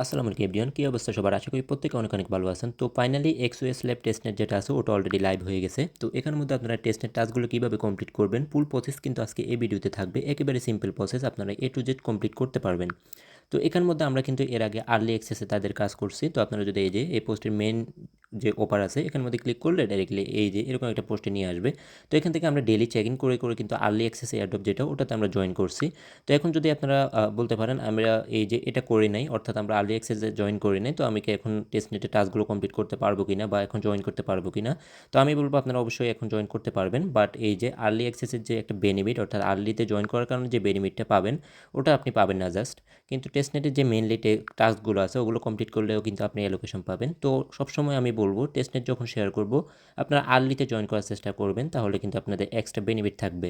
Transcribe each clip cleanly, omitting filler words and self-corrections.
আসসালামু আলাইকুম এভরিওয়ান, কী অবস্থা সবার? আশা করি প্রত্যেকে অনেক অনেক ভালো আছেন। তো ফাইনালি এক্সওএস ল্যাব টেস্টনেট যেটা আছে ওটা অলরেডি লাইভ হয়ে গেছে। তো এখানের মধ্যে আপনারা টেস্টনেট টাস্কগুলো কীভাবে কমপ্লিট করবেন ফুল প্রসেস কিন্তু আজকে এই ভিডিওতে থাকবে। একেবারে সিম্পল প্রসেস, আপনারা এ টু জেড কমপ্লিট করতে পারবেন। তো এখানের মধ্যে আমরা কিন্তু এর আগে আর্লি অ্যাক্সেসে তাদের কাজ করছি। তো আপনারা যদি এই যে এই পোস্টের মেন যে অফার আছে এখানের মধ্যে ক্লিক করলে ডাইরেক্টলি এই যে এরকম একটা পোস্টে নিয়ে আসবে। তো এখান থেকে আমরা ডেইলি চেক ইন করে করে কিন্তু আর্লি অ্যাক্সেস এয়ারড্রপ যেটা ওটাতে আমরা জয়েন করছি। তো এখন যদি আপনারা বলতে পারেন আমরা এই যে এটা করি নাই, অর্থাৎ আমরা আর্লি অ্যাক্সেসে জয়েন করি নাই, তো আমি কি এখন টেস্টনেটের টাস্কগুলো কমপ্লিট করতে পারবো কিনা বা এখন জয়েন করতে পারবো কিনা? তো আমি বলবো আপনারা অবশ্যই এখন জয়েন করতে পারবেন, বাট এই যে আর্লি অ্যাক্সেসের যে একটা বেনিফিট, অর্থাৎ আর্লিতে জয়েন করার কারণে যে বেনিফিটটা পাবেন ওটা আপনি পাবেন না জাস্ট, কিন্তু টেস্টনেটের যে মেনলি টাস্কগুলো আছে ওগুলো কমপ্লিট করলেও কিন্তু আপনি অ্যালোকেশন পাবেন। তো সবসময় আমি বলবো টেস্টনেট যখন শেয়ার করব আপনারা আর্লিতে জয়েন করার চেষ্টা করবেন, তাহলে কিন্তু আপনাদের এক্সট্রা বেনিফিট থাকবে।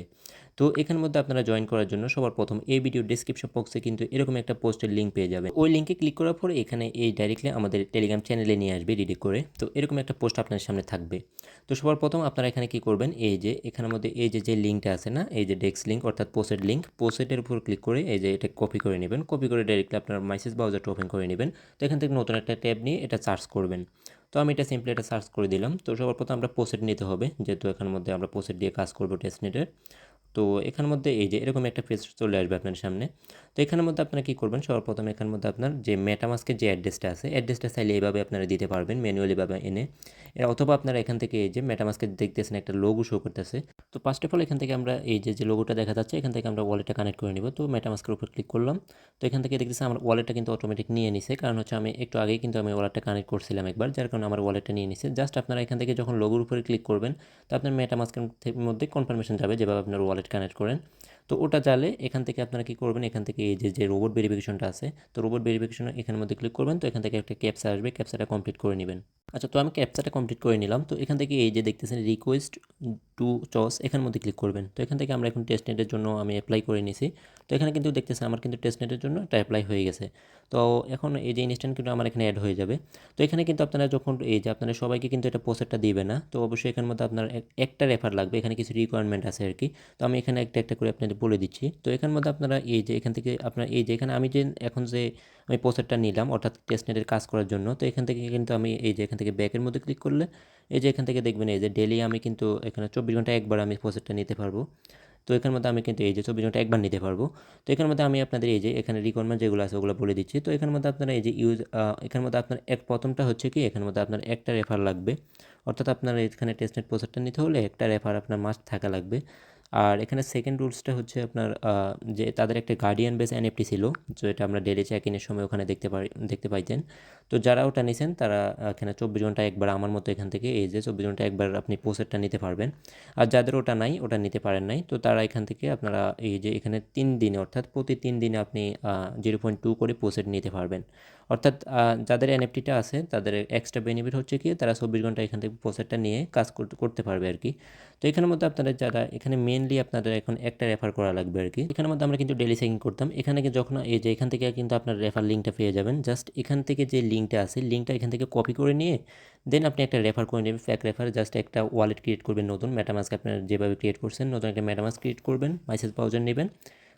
তো এখানের মধ্যে আপনারা জয়েন করার জন্য সবার প্রথম এই ভিডিও ডিসক্রিপশন বক্সে কিন্তু এরকম একটা পোস্টের লিঙ্ক পেয়ে যাবেন। ওই লিঙ্কে ক্লিক করার পরে এখানে এই ডাইরেক্টলি আমাদের টেলিগ্রাম চ্যানেলে নিয়ে আসবে রেডি করে। তো এরকম একটা পোস্ট আপনার সামনে থাকবে। তো সবার প্রথম আপনারা এখানে কি করবেন, এই যে এখানের মধ্যে এই যে লিঙ্কটা আছে না, এই যে ডেস্ক লিঙ্ক অর্থাৎ পোস্টের লিঙ্ক, পোস্টের উপর ক্লিক করে এই যে এটা কপি করে নেবেন। কপি করে ডাইরেক্টলি আপনার মেসেজ ব্রাউজারটা ওপেন করে নেবেন। তো এখান থেকে নতুন একটা ট্যাব নিয়ে এটা সার্চ করবেন। তো আমি এটা সিম্পলি এটা সার্চ করে দিলাম। তো সবার প্রথম আমরা পোস্ট নিতে হবে, যেহেতু এখানের মধ্যে আমরা পোস্ট দিয়ে কাজ করবো টেস্টনেটের। তো এখানের মধ্যে এই যে এরকম একটা পেজ চলে আসবে আপনার সামনে। তো এখানের মধ্যে আপনারা কী করবেন, সর্বপ্রথম এখানের মধ্যে আপনার যে মেটামাস্কের যে অ্যাড্রেসটা আছে অ্যাড্রেসটা চাইলে এইভাবে আপনারা দিতে পারবেন ম্যানুয়ালিভাবে এনে, অথবা আপনারা এখান থেকে এই যে মেটামাস্কের দেখতেছেন একটা লোগো শো করতেছে। তো ফার্স্ট অফ অল এখান থেকে আমরা এই যে লোগোটা দেখা যাচ্ছে এখান থেকে আমরা ওয়ালেটটা কানেক্ট করে নিব। তো মেটামাস্কের উপর ক্লিক করলাম। তো এখান থেকে দেখতেছি আমার ওয়ালেটটা কিন্তু অটোমেটিক নিয়ে নিছে, কারণ হচ্ছে আমি একটু আগেই কিন্তু আমি ওয়ালেটটা কানেক্ট করছিলাম একবার, যার কারণে আমার ওয়ালেটটা নিয়ে নিছে। জাস্ট আপনারা এখান থেকে যখন লোগোর উপরে ক্লিক করবেন তো আপনার মেটামাস্কের মধ্যে কনফার্মেশন যাবে যেভাবে আপনার ওয়ালেট কানেক্ট করেন। তো ওটা জালে এখান থেকে আপনারা কী করবেন, এখান থেকে এই যে রোবট ভেরিফিকেশনটা আছে, তো রোবট ভেরিফিকেশন এখানের মধ্যে ক্লিক করবেন। তো এখান থেকে একটা ক্যাপচা আসবে, ক্যাপচাটা কমপ্লিট করে নেবেন। আচ্ছা, তো আমি ক্যাপচাটা কমপ্লিট করে নিলাম। তো এখান থেকে এই যে দেখতেছেন রিকোয়েস্ট টু চস, এখানের মধ্যে ক্লিক করবেন। তো এখান থেকে আমরা এখন টেস্টনেটের জন্য আমি অ্যাপ্লাই করে নিছি। তো এখানে কিন্তু দেখতেছেন আমার কিন্তু টেস্টনেটের জন্য এটা অ্যাপ্লাই হয়ে গেছে। তো এখন এই যে ইনস্ট্যান্ট কিন্তু আমার এখানে অ্যাড হয়ে যাবে। তো এখানে কিন্তু আপনারা যখন এই যে আপনারা সবাইকে কিন্তু এটা পোস্টারটা দিবে না, তো অবশ্যই এখানের মধ্যে আপনার একটা রেফার লাগবে। এখানে কিছু রিকোয়ারমেন্ট আছে আর কি। তো আমি এখানে একটা একটা করে আপনাদের বলে দিচ্ছি। তো এখানের মধ্যে আপনারা এই যে এখান থেকে আপনার এই যে এখানে আমি যে এখন যে আমি পোস্টারটা নিলাম অর্থাৎ টেস্টনেটের কাজ করার জন্য, তো এখান থেকে কিন্তু আমি এই যে এখান থেকে ব্যাকের মধ্যে ক্লিক করলে এই যে এখান থেকে দেখবেন এই যে ডেলি আমি কিন্তু এখানে 24 ঘন্টা একবার আমি পোস্টারটা নিতে পারবো। তো এখানের মধ্যে আমি কিন্তু এই যে 24 ঘন্টা একবার নিতে পারবো। তো এখানের মধ্যে আমি আপনাদের এই যে এখানে রিকোয়ারমেন্ট যেগুলো আছে ওগুলো বলে দিচ্ছি। তো এখানের মধ্যে আপনারা এই যে এখানের মধ্যে আপনার প্রথমটা হচ্ছে কি, এখানের মধ্যে আপনার একটা রেফার লাগবে, অর্থাৎ আপনার এখানে টেস্টনেট পোস্টারটা নিতে হলে একটা রেফার আপনার মাস্ট থাকা লাগবে। আর এখানে সেকেন্ড রুলসটা হচ্ছে আপনার যে তাদের একটা গার্ডিয়ান বেস এনএফটি ছিল, তো এটা আমরা ডেলি চেক ইনের সময় ওখানে দেখতে পাইতেন। তো যারা ওটা নিছেন তারা এখানে 24 ঘন্টা একবার আমার মতো এখান থেকে এই যে 24 ঘন্টা একবার আপনি পোস্টারটা নিতে পারবেন। আর যাদের ওটা নাই, ওটা নিতে পারেন নাই, তো তারা এখান থেকে আপনারা এই যে এখানে 3 দিনে অর্থাৎ প্রতি 3 দিনে আপনি 0.2 করে পোস্ট নিতে পারবেন। অর্থাৎ যাদের এনএফটিটা আছে তাদের এক্সট্রা বেনিফিট হচ্ছে কি তারা 24 ঘন্টা এখান থেকে পোস্টারটা নিয়ে কাজ করতে পারবে আর কি। তো এখানের মধ্যে আপনাদের যারা এখানে মেনলি আপনাদের এখন একটা রেফার করা লাগবে আর কি। এখানের মধ্যে আমরা কিন্তু ডেলি চেকিং করতাম। এখানে যখন এই যে এখান থেকে কিন্তু আপনার রেফার লিঙ্কটা পেয়ে যাবেন, জাস্ট এখান থেকে যে লিঙ্কটা আছে লিঙ্কটা এখান থেকে কপি করে নিয়ে দেন আপনি একটা রেফার করে নেবেন, ফ্যাক রেফার। জাস্ট একটা ওয়ালেট ক্রিয়েট করবেন নতুন, মেটামাস্ক আপনার যেভাবে ক্রিয়েট করছেন নতুন একটা মেটামাস্ক ক্রিয়েট করবেন, মেসেজ ব্রাউজার নেবেন।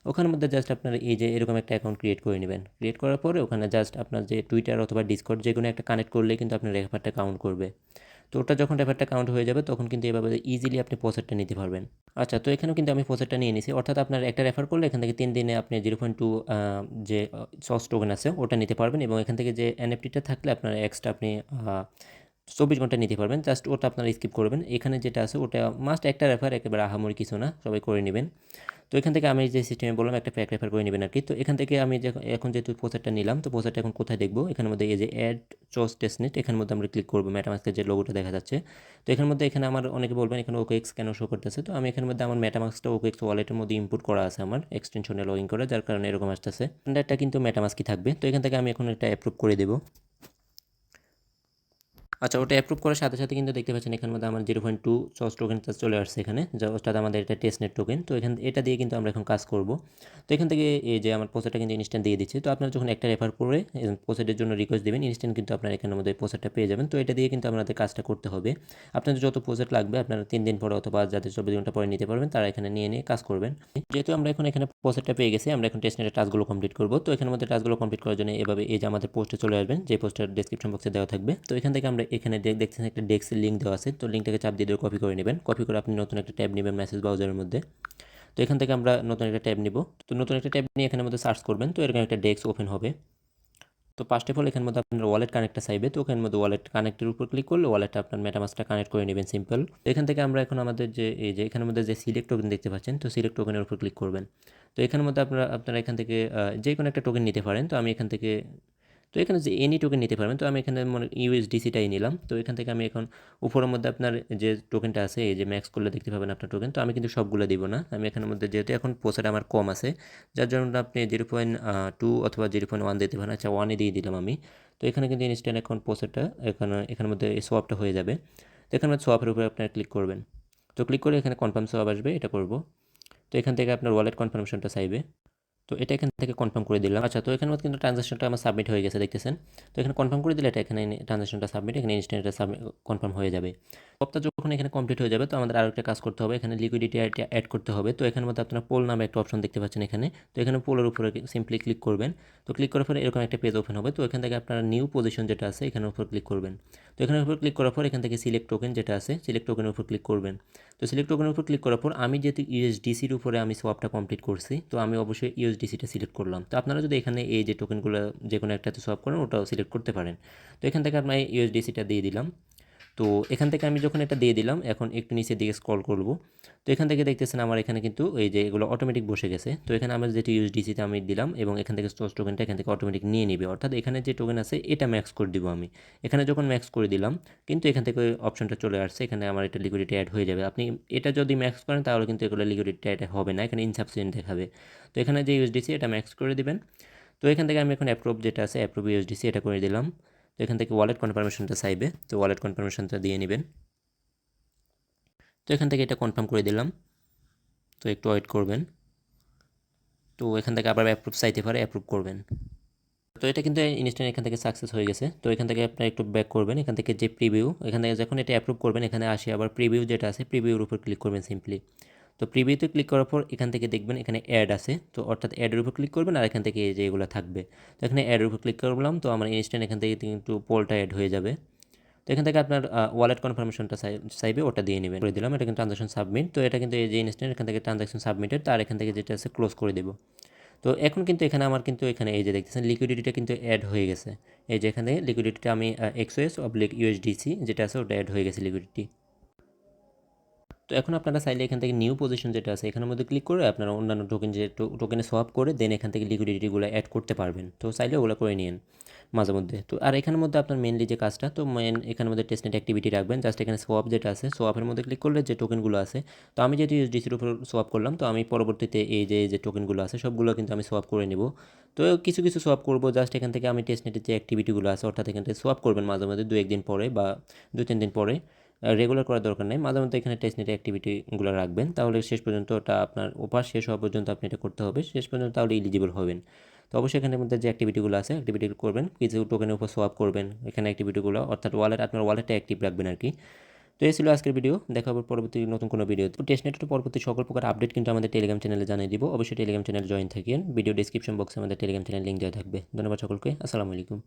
ওখানের মধ্যে জাস্ট আপনার এই যে এরকম একটা অ্যাকাউন্ট ক্রিয়েট করে নেবেন। ক্রিয়েট করার পরে ওখানে জাস্ট আপনার যে টুইটার অথবা ডিসকর্ড যে কোনো একটা কানেক্ট করলে কিন্তু আপনার রেফারটা কাউন্ট করবে। তো ওটা যখন রেফারটা কাউন্ট হয়ে যাবে তখন কিন্তু এভাবে ইজিলি আপনি পোস্টারটা নিতে পারবেন। আচ্ছা, তো এখানেও কিন্তু আমি পোস্টারটা নিয়ে নিছি, অর্থাৎ আপনার একটা রেফার করলে এখান থেকে 3 দিনে আপনি 0.2 যে সস টোকেন আছে ওটা নিতে পারবেন, এবং এখান থেকে যে এনএফটিটা থাকলে আপনার এক্সট্রা আপনি 24 ঘন্টা নিতে পারবেন। জাস্ট ওটা আপনারা স্কিপ করবেন। এখানে যেটা আছে ওটা মাস্ট একটা রেফার, একেবারে আহামরি কিছু না, সবাই করে নেবেন। তো এখান থেকে আমি যে সিস্টেমে বললাম একটা প্যাক রেফার করে নেবেন আর কি। তো এখান থেকে আমি এখন যেহেতু পোস্টারটা নিলাম, তো পোস্টারটা এখন কোথায় দেখবো, এখানের মধ্যে এই যে অ্যাড চস টেস্টনেট এখানের মধ্যে আমরা ক্লিক করবো। মেটামাস্কের যে লোগোটা দেখা যাচ্ছে, তো এখানের মধ্যে এখানে আমার অনেকে বলবেন এখানে ওকেএক্স কেন শো করতেছে, তো আমি এখানের মধ্যে আমার মেটামাস্কটা ওকেএক্স ওয়ালেটের মধ্যে ইনপুট করা আছে আমার এক্সটেনশনে লগ ইন করা, যার কারণে এরকম আসতেছে। স্ট্যান্ডার্ডটা কিন্তু মেটামাস্কই থাকবে। তো এখান থেকে আমি এখন এটা অ্যাপ্রুভ করে দেবো। আচ্ছা, ওটা অ্যাপ্রুভ করার সাথে সাথে কিন্তু দেখতে পাচ্ছেন এখানের মধ্যে আমার 0.2 সস টোকেনটা চলে আসছে এখানে, যা অর্থাৎ আমাদের এটা টেস্টনেট টোকেন। তো এটা দিয়ে কিন্তু আমরা এখন কাজ করব। তো এখান থেকে এই যে আমার প্রসেসটা কিন্তু ইনস্ট্যান্ট দিয়ে দিচ্ছে। তো আপনারা যখন একটা রেফার করে প্রসেসের জন্য রিকোয়েস্ট দেবেন, ইনস্ট্যান্ট কিন্তু আপনারা এখানের মধ্যে প্রসেসটা পেয়ে যাবেন। তো এটা দিয়ে কিন্তু আপনাদের কাজটা করতে হবে। আপনাদের যত প্রসেস লাগবে আপনারা 3 দিন পরে অথবা যাদের 24 ঘন্টা পরে নিতে পারবেন তারা এখানে নিয়ে কাজ করবেন। যেহেতু আমরা এখন এখানে প্রসেসটা পেয়ে গেছি, আমরা এখন টেস্টনেটের টাস্কগুলো কমপ্লিট করব। তো এখানের মধ্যে টাস্কগুলো কমপ্লিট করার জন্য এভাবে এই যে আমাদের পোস্টে চলে আসবেন, যে পোস্টার ডেসক্রিপশন বক্সে দেওয়া থাকবে। তো এখান থেকে আমরা এখানে দেখছেন একটা ডেস্কের লিঙ্ক দেওয়া আছে, তো লিঙ্কটাকে চাপ দিয়ে কপি করে নেবেন। কপি করে আপনি নতুন একটা ট্যাব নেবেন মেসেজ ব্রাউজারের মধ্যে। তো এখান থেকে আমরা নতুন একটা ট্যাব নিব। তো নতুন একটা ট্যাব নিয়ে এখানের মধ্যে সার্চ করবেন, তো এরকম একটা ডেস্ক ওপেন হবে। তো ফার্স্ট অফ অল এখানের মধ্যে আপনার ওয়ালেট কানেক্টটা চাইবে। তো এখানের মধ্যে ওয়ালেট কানেক্টের উপর ক্লিক করলে ওয়ালেটটা আপনার মেটামাস্কটা কানেক্ট করে নেবেন সিম্পল। তো এখান থেকে আমরা এখন আমাদের যে এই যে এখানের মধ্যে যে সিলেক্ট টোকেন দেখতে পাচ্ছেন, তো সিলেক্ট টোকেনের উপর ক্লিক করবেন। তো এখানের মধ্যে আপনারা এখান থেকে যে কোনো একটা টোকেন নিতে পারেন। তো আমি এখান থেকে তো এখানে যে এনি টোকেন নিতে পারবেন। তো আমি এখানে মনে ইউএসডিসিটাই নিলাম। তো এখান থেকে আমি এখন উপরের মধ্যে আপনার যে টোকেনটা আছে এই যে ম্যাক্স করলে দেখতে পাবেন আপনার টোকেন। তো আমি কিন্তু সবগুলো দিব না, আমি এখানের মধ্যে যেহেতু এখন প্রসেসটা আমার কম আছে যার জন্য আপনি 0.2 অথবা 0.1 দিতে পারেন। আচ্ছা, 1-এ দিয়ে দিলাম আমি। তো এখানে কিন্তু ইনস্ট্যান্ট এখন প্রসেসটা এখানের মধ্যে সোয়াপটা হয়ে যাবে। তো এখানে সোয়াপের উপরে আপনারা ক্লিক করবেন। তো ক্লিক করে এখানে কনফার্ম সোয়াপ আসবে, এটা করব। তো এখান থেকে আপনার ওয়ালেট কনফার্মেশনটা চাইবে। তো এটা এখান থেকে কনফার্ম করে দিলাম। আচ্ছা, তো এখানে কিন্তু ট্রানজাকশনটা আমার সাবমিট হয়ে গেছে দেখতেছেন। তো এখানে কনফার্ম করে দিলে এটা এখানে ট্রানজাকশনটা সাবমিট, এখানে ইনস্ট্যান্ট কনফার্ম হয়ে যাবে। সবটা যখন এখানে কমপ্লিট হয়ে যাবে তো আমাদের আরও একটা কাজ করতে হবে, এখানে লিকুইডিটি অ্যাড করতে হবে। তো এখানের মধ্যে আপনারা পোল নামে একটা অপশন দেখতে পাচ্ছেন এখানে। তো এখানে পোলের উপরে সিম্পলি ক্লিক করবেন। তো ক্লিক করার পরে এরকম একটা পেজ ওপেন হবে। তো এখান থেকে আপনারা নিউ পজিশন যেটা আছে এখানের উপর ক্লিক করবেন। তো এখানের উপর ক্লিক করার পর এখান থেকে সিলেক্ট টোকেন যেটা আছে সিলেক্ট টোকেনের উপর ক্লিক করবেন। তো সিলেক্ট টোকেনের উপর ক্লিক করার পর আমি যেহেতু ইউএসডিসির উপরে আমি সোয়াপটা কমপ্লিট করছি, তো আমি অবশ্যই ইউএসডিসিটা সিলেক্ট করলাম। তো আপনারা যদি এখানে এই যে টোকেনগুলো যে কোনো একটাতে সোয়াপ করেন ওটাও সিলেক্ট করতে পারেন। তো এখান থেকে আমি ইউএসডিসিটা দিয়ে দিলাম। তো এখান থেকে আমি যখন এটা দিয়ে দিলাম এখন একটু নিচের দিকে স্ক্রল করব। তো এখান থেকে দেখতেছেন আমার এখানে কিন্তু এই যে এগুলো অটোমেটিক বসে গেছে। তো এখানে আমার যেটা ইউএসডিসিতে আমি দিলাম এবং এখান থেকে সোর্স টোকেনটা এখান থেকে অটোমেটিক নিয়ে নিবে, অর্থাৎ এখানে যে টোকেন আছে এটা ম্যাক্স করে দিব আমি। এখানে যখন ম্যাক্স করে দিলাম কিন্তু এখান থেকে অপশনটা চলে আসছে, এখানে আমার এটা লিকুইডিটি অ্যাড হয়ে যাবে। আপনি এটা যদি ম্যাক্স করেন তাহলে কিন্তু এগুলো লিকুইডিটি অ্যাড হবে না, এখানে ইনসাফিসিয়েন্ট দেখাবে। তো এখানে যে ইউএসডিসি এটা ম্যাক্স করে দিবেন। তো এখান থেকে আমি এখন অ্যাপ্রুভ যেটা আছে অ্যাপ্রুভ ইউএসডিসি এটা করে দিলাম। তো এখান থেকে ওয়ালেট কনফার্মেশনটা চাইবে, তো ওয়ালেট কনফার্মেশনটা দিয়ে নেবেন। তো এখান থেকে এটা কনফার্ম করে দিলাম। তো একটু ওয়েট করবেন। তো এখান থেকে আবার অ্যাপ্রুভ চাইতে পারে, অ্যাপ্রুভ করবেন। তো এটা কিন্তু ইনস্ট্যান্ট এখান থেকে সাকসেস হয়ে গেছে। তো এখান থেকে আপনারা একটু ব্যাক করবেন, এখান থেকে যে প্রিভিউ এখান থেকে যখন এটা অ্যাপ্রুভ করবেন এখানে আসে আবার প্রিভিউ যেটা আছে প্রিভিউর উপর ক্লিক করবেন সিম্পলি। তো প্রিভিউতে ক্লিক করার পর এখান থেকে দেখবেন এখানে অ্যাড আছে, তো অর্থাৎ অ্যাডের উপর ক্লিক করবেন আর এখান থেকে এই যে এগুলো থাকবে। তো এখানে অ্যাডের উপর ক্লিক করলাম, তো আমার ইনস্ট্যান্ট এখান থেকে কিন্তু পোলটা অ্যাড হয়ে যাবে। তো এখান থেকে আপনার ওয়ালেট কনফার্মেশনটা চাইবে ওটা দিয়ে নেবেন, করে দিলাম। এটা কিন্তু ট্রানজাকশন সাবমিট। তো এটা কিন্তু এই যে ইনস্ট্যান্ট এখান থেকে ট্রানজাকশন সাবমিটেড, তার এখান থেকে যেটা আছে ক্লোজ করে দেবো। তো এখন কিন্তু এখানে আমার কিন্তু এখানে এই যে দেখতেছেন লিকুইডিটিটা কিন্তু অ্যাড হয়ে গেছে। এই যে এখানে লিকুইডিটিটা আমি এক্সওএস অবলিক ইউএসডিসি যেটা আছে ওটা অ্যাড হয়ে গেছে লিকুইডিটি। তো এখন আপনারা চাইলে এখান থেকে নিউ পজিশন যেটা আছে এখানের মধ্যে ক্লিক করে আপনারা অন্যান্য টোকেন যে টোকেনে সোয়াপ করে দেন এখান থেকে লিকুইডিটিগুলো অ্যাড করতে পারবেন। তো চাইলে ওগুলো করে নিন মাঝে মধ্যে। তো আর এখানের মধ্যে আপনার মেনলি যে কাজটা, তো মেন এখানের মধ্যে টেস্টনেট অ্যাক্টিভিটি রাখবেন। জাস্ট এখানে সোয়াপ যেটা আছে সোয়াপের মধ্যে ক্লিক করলে যে টোকেনগুলো আছে, তো আমি যেহেতু ইউএসডিসির উপর সোয়াপ করলাম তো আমি পরবর্তীতে এই যে টোকেনগুলো আছে সবগুলো কিন্তু আমি সোয়াপ করে নেব। তো কিছু কিছু সোয়াপ করবো জাস্ট এখান থেকে আমি টেস্টনেটের যে অ্যাক্টিভিটিগুলো আছে অর্থাৎ এখান থেকে সোয়াপ করবেন মাঝে মধ্যে 2-1 দিন পরে বা 2-3 দিন পরে, রেগুলার করার দরকার নেই। মাঝে মধ্যে এখানে টেস্টনেট অ্যাক্টিভিটিগুলো রাখবেন, তাহলে শেষ পর্যন্ত ওটা আপনার ওপার শেষ হওয়া পর্যন্ত আপনি এটা করতে হবে শেষ পর্যন্ত, তাহলে এলিজিবল হবেন। তো অবশ্যই এখানের মধ্যে যে অ্যাক্টিভিটিগুলো আছে অ্যাক্টিভিটি করবেন, কিছু টোকেনের উপর সোয়াপ করবেন এখানে অ্যাক্টিভিটিগুলো, অর্থাৎ আপনার ওয়ালেটটা অ্যাক্টিভ রাখবেন আর কি। তো এই ছিল আজকের ভিডিও, দেখা হবে পরবর্তী নতুন কোনো ভিডিও। তো টেস্টনেটের পরবর্তী সকল প্রকার আপডেট কিন্তু আমাদের টেলিগ্রাম চ্যানেলে জানিয়ে দিব, অবশ্যই টেলিগ্রাম চ্যানেল জয়েন থাকেন। ভিডিও ডিসক্রিপশন বক্সে আমাদের টেলিগ্রাম চ্যানেল লিঙ্ক দেওয়া থাকবে। ধন্যবাদ সকলকে, আসসালামু আলাইকুম।